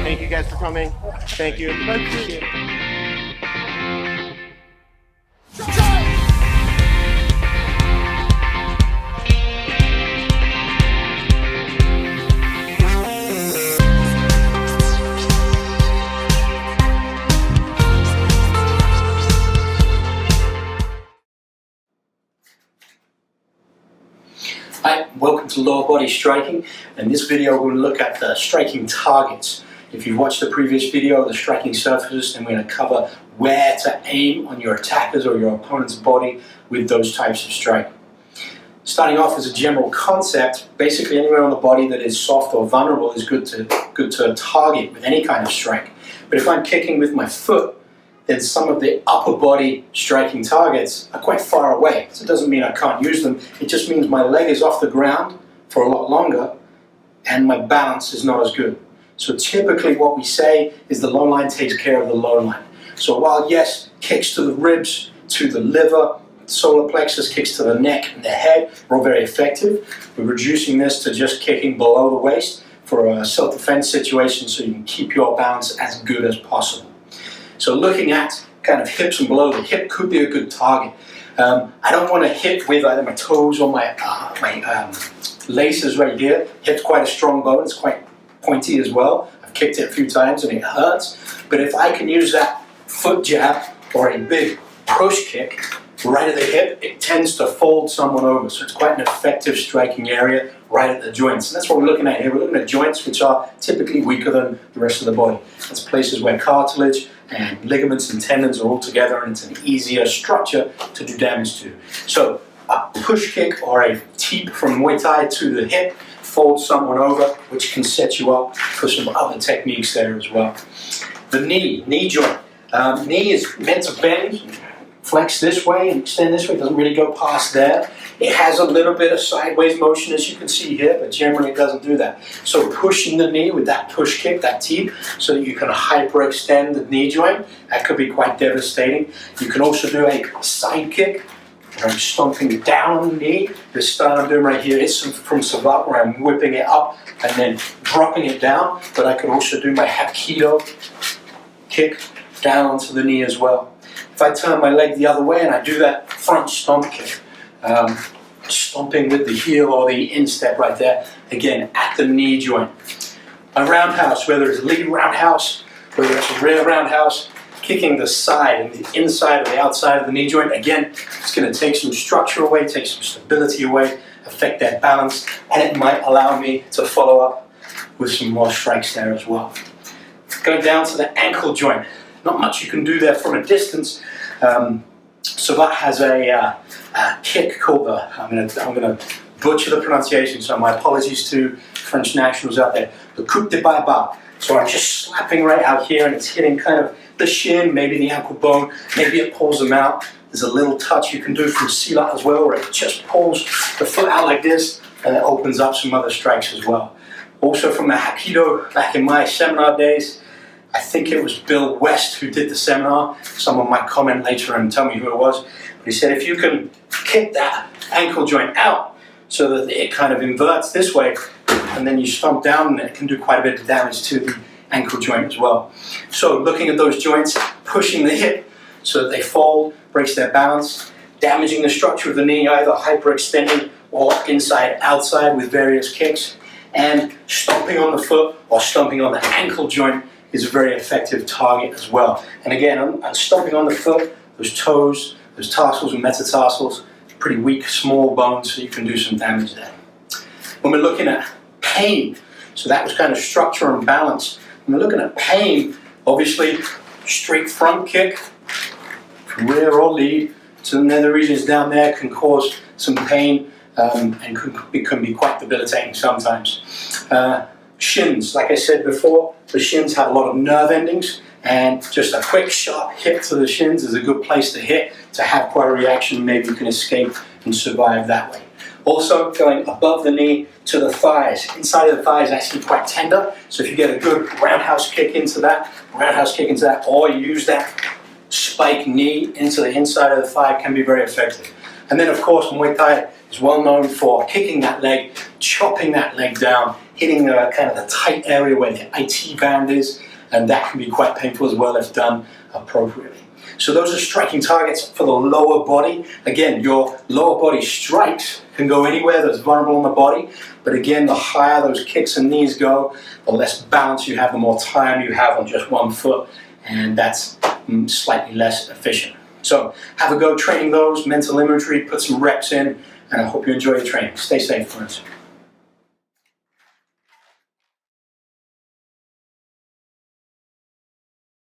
Thank you guys for coming. Thank you. Appreciate it. Hi, welcome to lower body striking. In this video we're going to look at the striking targets. If you've watched the previous video, the striking surfaces, then we're going to cover where to aim on your attackers or your opponent's body with those types of striking. Starting off as a general concept, basically anywhere on the body that is soft or vulnerable is good to target with any kind of strike. But if I'm kicking with my foot, then some of the upper body striking targets are quite far away. So it doesn't mean I can't use them, it just means my leg is off the ground for a lot longer and my balance is not as good. So typically what we say is the low line takes care of the low line. So while yes, kicks to the ribs, to the liver, solar plexus, kicks to the neck and the head are all very effective, we're reducing this to just kicking below the waist for a self-defense situation so you can keep your balance as good as possible. So looking at kind of hips and below the hip could be a good target. I don't want to hit with either my toes or my laces right here. Hip's quite a strong bone, it's quite pointy as well. I've kicked it a few times and it hurts. But if I can use that foot jab or a big push kick right at the hip, it tends to fold someone over. So it's quite an effective striking area right at the joints. And that's what we're looking at here. We're looking at joints which are typically weaker than the rest of the body. That's places where cartilage and ligaments and tendons are all together and it's an easier structure to do damage to. So a push kick or a teep from Muay Thai to the hip folds someone over, which can set you up for some other techniques there as well. The knee joint. Knee is meant to bend, flex this way and extend this way, it doesn't really go past there. It has a little bit of sideways motion as you can see here, but generally it doesn't do that. So pushing the knee with that push kick, that teep, so that you can hyperextend the knee joint, that could be quite devastating. You can also do a side kick, where I'm stomping down on the knee. This style I'm doing right here is from Savate, where I'm whipping it up and then dropping it down, but I could also do my Hapkido kick down onto the knee as well. If I turn my leg the other way and I do that front stomp kick, stomping with the heel or the instep right there, again at the knee joint. A roundhouse, whether it's a lead roundhouse, whether it's a rear roundhouse, kicking the side and the inside or the outside of the knee joint, again, it's going to take some structure away, take some stability away, affect that balance, and it might allow me to follow up with some more strikes there as well. Going down to the ankle joint. Not much you can do there from a distance. Savate has a kick called the, I'm gonna butcher the pronunciation, so my apologies to French nationals out there, the coup de baba. So I'm just slapping right out here and it's hitting kind of the shin, maybe the ankle bone, maybe it pulls them out. There's a little touch you can do from Silat as well, where it just pulls the foot out like this and it opens up some other strikes as well. Also from the Hapkido, back in my seminar days, I think it was Bill West who did the seminar. Someone might comment later and tell me who it was. But he said if you can kick that ankle joint out so that it kind of inverts this way, and then you stomp down, and it can do quite a bit of damage to the ankle joint as well. So looking at those joints, pushing the hip so that they fold, breaks their balance, damaging the structure of the knee, either hyperextending or inside outside with various kicks, and stomping on the foot or stomping on the ankle joint is a very effective target as well. And again, I'm stomping on the foot, those toes, those tarsals and metatarsals, pretty weak, small bones, so you can do some damage there. When we're looking at pain, so that was kind of structure and balance. When we're looking at pain, obviously, straight front kick, rear or lead, to the nether regions down there can cause some pain and can be quite debilitating sometimes. Shins, like I said before, the shins have a lot of nerve endings, and just a quick sharp hit to the shins is a good place to hit to have quite a reaction. Maybe you can escape and survive that way. Also going above the knee to the thighs. Inside of the thigh is actually quite tender, so if you get a good roundhouse kick into that, or you use that spike knee into the inside of the thigh, can be very effective. And then of course Muay Thai is well known for kicking that leg, chopping that leg down, hitting kind of the tight area where the IT band is, and that can be quite painful as well if done appropriately. So those are striking targets for the lower body. Again, your lower body strikes can go anywhere that's vulnerable in the body, but again, the higher those kicks and knees go, the less balance you have, the more time you have on just one foot, and that's slightly less efficient. So have a go training those, mental imagery, put some reps in, and I hope you enjoy your training. Stay safe, friends.